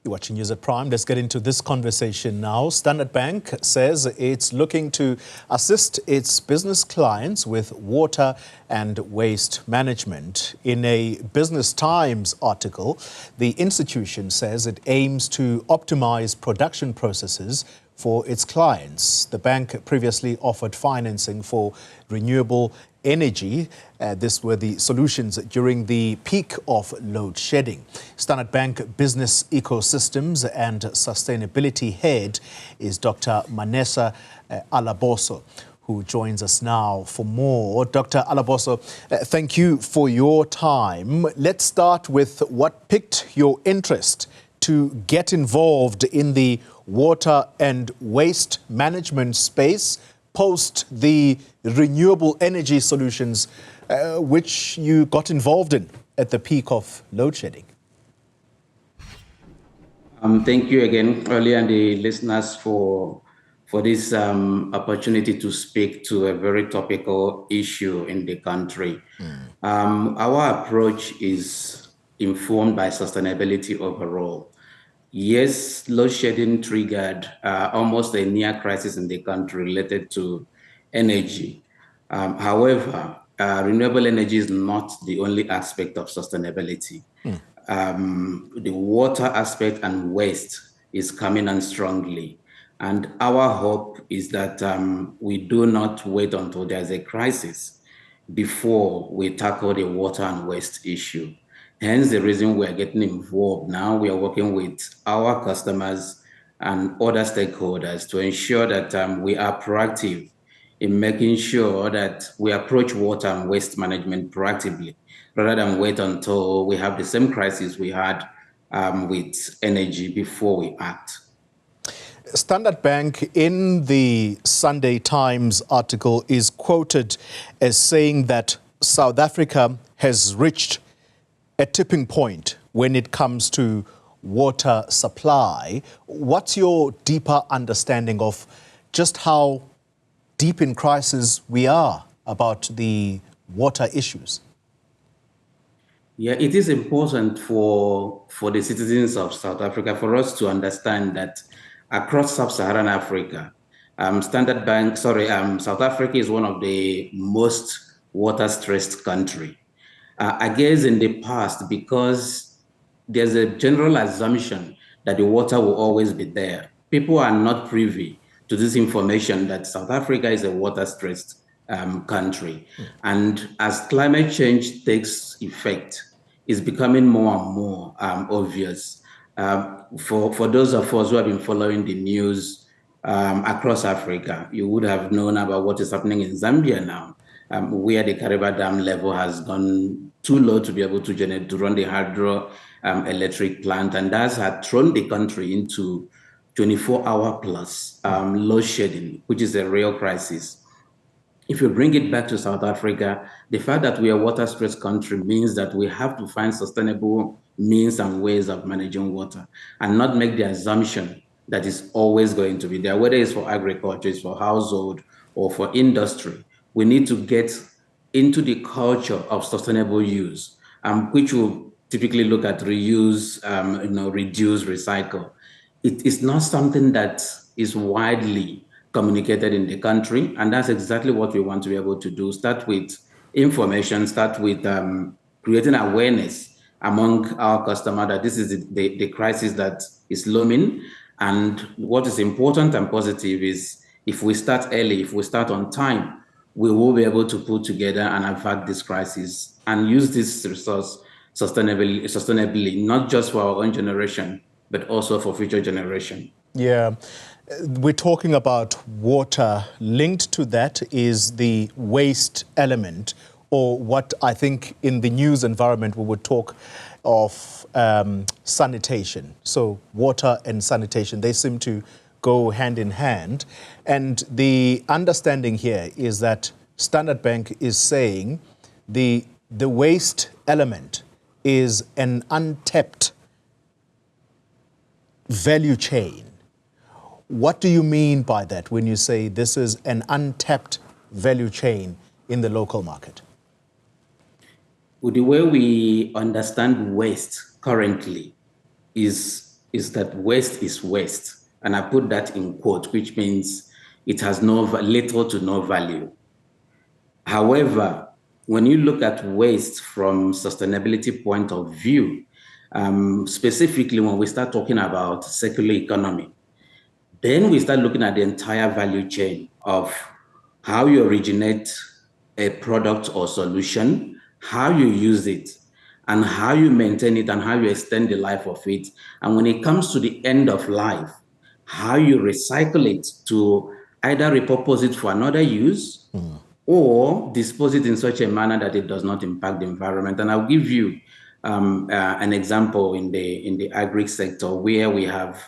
You're watching News at Prime. Let's get into this conversation now. Standard Bank says it's looking to assist its business clients with water and waste management. In a Business Times article, the institution says it aims to optimize production processes for its clients. The bank previously offered financing for renewable energy. These were the solutions during the peak of load shedding. Standard Bank Business Ecosystems and Sustainability Head is Dr. Manessah Alagbaoso, who joins us now for more. Dr. Alagbaoso, thank you for your time. Let's start with what piqued your interest to get involved in the water and waste management space post the renewable energy solutions which you got involved in at the peak of load shedding. Thank you again, Early, and the listeners for this opportunity to speak to a very topical issue in the country. Our approach is informed by sustainability overall. Yes, load shedding triggered almost a near crisis in the country related to energy. However, renewable energy is not the only aspect of sustainability. The water aspect and waste is coming on strongly. And our hope is that we do not wait until there's a crisis before we tackle the water and waste issue. Hence the reason we are getting involved now. We are working with our customers and other stakeholders to ensure that we are proactive in making sure that we approach water and waste management proactively, rather than wait until we have the same crisis we had with energy before we act. Standard Bank in the Sunday Times article is quoted as saying that South Africa has reached a tipping point when it comes to water supply. What's your deeper understanding of just how deep in crisis we are about the water issues? Yeah, it is important for the citizens of South Africa for us to understand that across sub-Saharan Africa, South Africa is one of the most water-stressed countries. I guess in the past, because there's a general assumption that the water will always be there, people are not privy to this information that South Africa is a water-stressed country. And as climate change takes effect, it's becoming more and more obvious. For those of us who have been following the news across Africa, you would have known about what is happening in Zambia now, where the Kariba Dam level has gone too low to be able to run the hydro electric plant, and that had thrown the country into 24-hour plus load shedding, which is a real crisis. If you bring it back to South Africa, the fact that we are a water-stressed country means that we have to find sustainable means and ways of managing water and not make the assumption that it's always going to be there, whether it's for agriculture, it's for household, or for industry. We need to get into the culture of sustainable use, which will typically look at reuse, reduce, recycle. It is not something that is widely communicated in the country, and that's exactly what we want to be able to do. Start with information, start with creating awareness among our customer that this is the crisis that is looming. And what is important and positive is if we start early, if we start on time, we will be able to put together and avert this crisis and use this resource sustainably, not just for our own generation, but also for future generation. Yeah, we're talking about water. Linked to that is the waste element, or what I think in the news environment we would talk of sanitation. So water and sanitation, they seem to go hand in hand. And the understanding here is that Standard Bank is saying the waste element is an untapped value chain. What do you mean by that when you say this is an untapped value chain in the local market? Well, the way we understand waste currently is is that waste is waste. And I put that in quote, which means it has little to no value. However, when you look at waste from sustainability point of view, specifically when we start talking about circular economy, then we start looking at the entire value chain of how you originate a product or solution, how you use it, and how you maintain it and how you extend the life of it. And when it comes to the end of life, how you recycle it to either repurpose it for another use or dispose it in such a manner that it does not impact the environment. And I'll give you an example in the agri sector where we have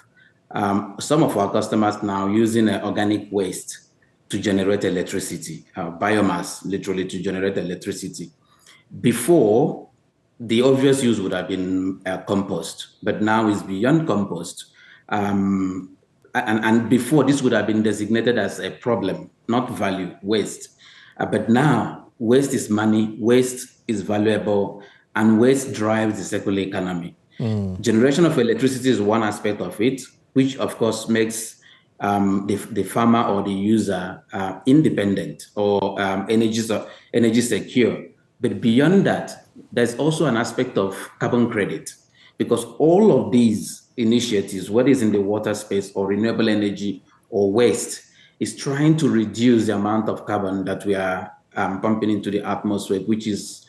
some of our customers now using organic waste to generate electricity, biomass, literally to generate electricity. Before, the obvious use would have been compost, but now it's beyond compost. And before, this would have been designated as a problem, not value, waste. But now, waste is money, waste is valuable, and waste drives the circular economy. Generation of electricity is one aspect of it, which of course makes the farmer or the user independent or energy secure. But beyond that, there's also an aspect of carbon credit, because all of these initiatives, whether it's in the water space or renewable energy or waste, is trying to reduce the amount of carbon that we are pumping into the atmosphere, which is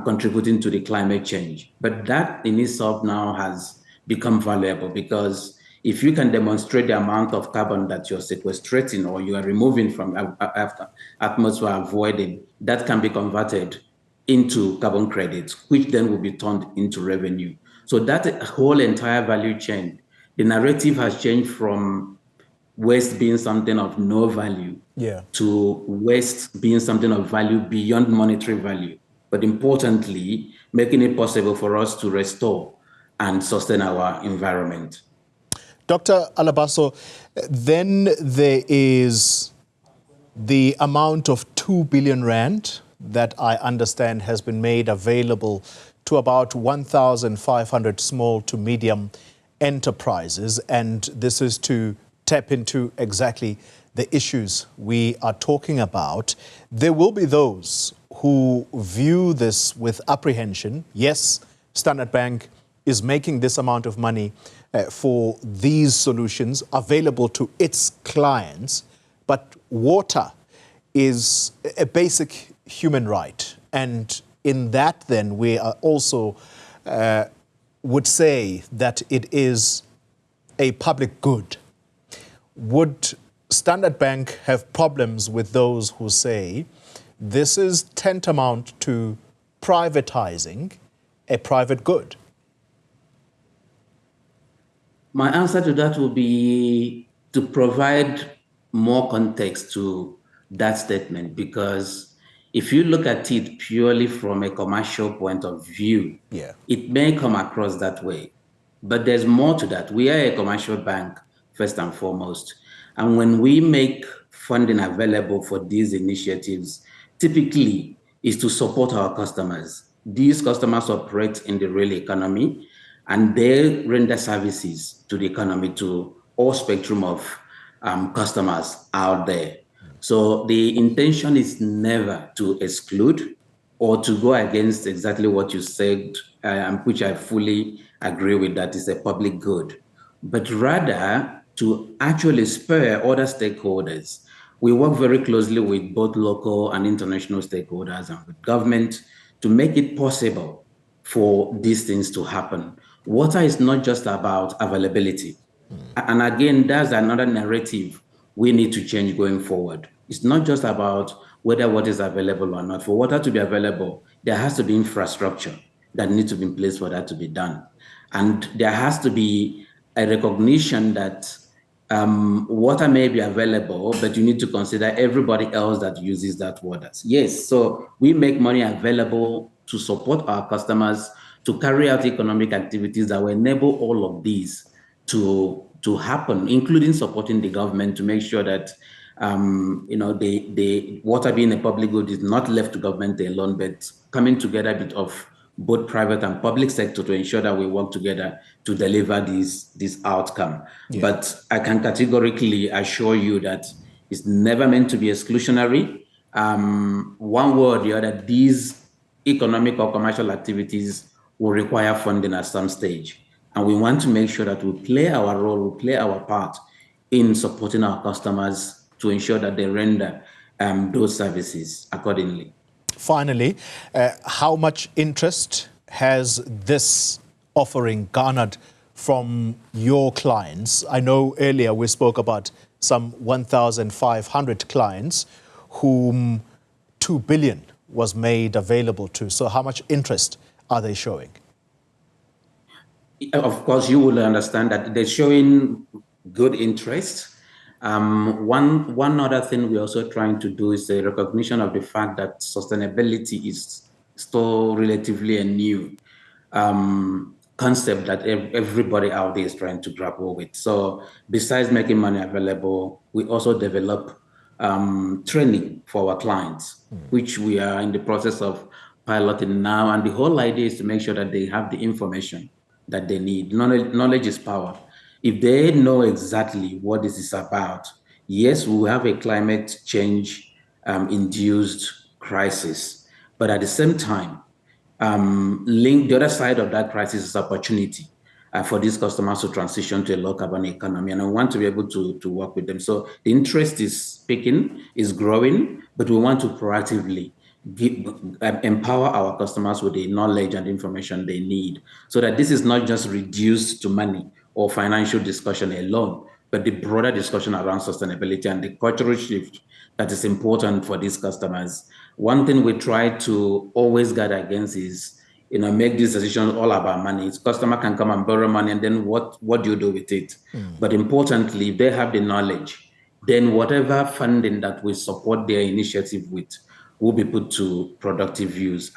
contributing to the climate change. But that in itself now has become valuable, because if you can demonstrate the amount of carbon that you're sequestrating or you are removing from atmosphere, avoiding, that can be converted into carbon credits, which then will be turned into revenue. So that whole entire value chain, the narrative has changed from waste being something of no value to waste being something of value beyond monetary value, but importantly, making it possible for us to restore and sustain our environment. Dr. Alagbaoso, then there is the amount of 2 billion rand that I understand has been made available to about 1,500 small to medium enterprises, and this is to tap into exactly the issues we are talking about. There will be those who view this with apprehension. Yes, Standard Bank is making this amount of money for these solutions available to its clients, but water is a basic human right. And in that, then, we are also would say that it is a public good. Would Standard Bank have problems with those who say this is tantamount to privatizing a private good? My answer to that would be to provide more context to that statement, because if you look at it purely from a commercial point of view, it may come across that way. But there's more to that. We are a commercial bank, first and foremost. And when we make funding available for these initiatives, typically is to support our customers. These customers operate in the real economy, and they render services to the economy, to all spectrum of customers out there. So the intention is never to exclude or to go against exactly what you said, which I fully agree with, that is a public good, but rather to actually spur other stakeholders. We work very closely with both local and international stakeholders and with government to make it possible for these things to happen. Water is not just about availability. And again, that's another narrative we need to change going forward. It's not just about whether water is available or not. For water to be available, there has to be infrastructure that needs to be in place for that to be done. And there has to be a recognition that water may be available, but you need to consider everybody else that uses that water. Yes, so we make money available to support our customers, to carry out economic activities that will enable all of these to happen, including supporting the government to make sure that the water being a public good is not left to government alone, but coming together of both private and public sector to ensure that we work together to deliver this outcome. Yeah. But I can categorically assure you that it's never meant to be exclusionary. One way or the other, these economic or commercial activities will require funding at some stage. And we want to make sure that we play our role, we play our part in supporting our customers to ensure that they render those services accordingly. Finally, how much interest has this offering garnered from your clients? I know earlier we spoke about some 1,500 clients whom 2 billion was made available to. So how much interest are they showing? Of course, you will understand that they're showing good interest. One other thing we're also trying to do is a recognition of the fact that sustainability is still relatively a new concept that everybody out there is trying to grapple with. So besides making money available, we also develop training for our clients, which we are in the process of piloting now. And the whole idea is to make sure that they have the information that they need. Knowledge is power. If they know exactly what this is about, yes, we have a climate change induced crisis, but at the same time, the other side of that crisis is opportunity for these customers to transition to a low carbon economy. And I want to be able to work with them. So the interest is peaking, is growing, but we want to proactively empower our customers with the knowledge and information they need so that this is not just reduced to money or financial discussion alone, but the broader discussion around sustainability and the cultural shift that is important for these customers. One thing we try to always guard against is, make these decisions all about money. Customer can come and borrow money, and then what do you do with it? But importantly, if they have the knowledge, then whatever funding that we support their initiative with will be put to productive use.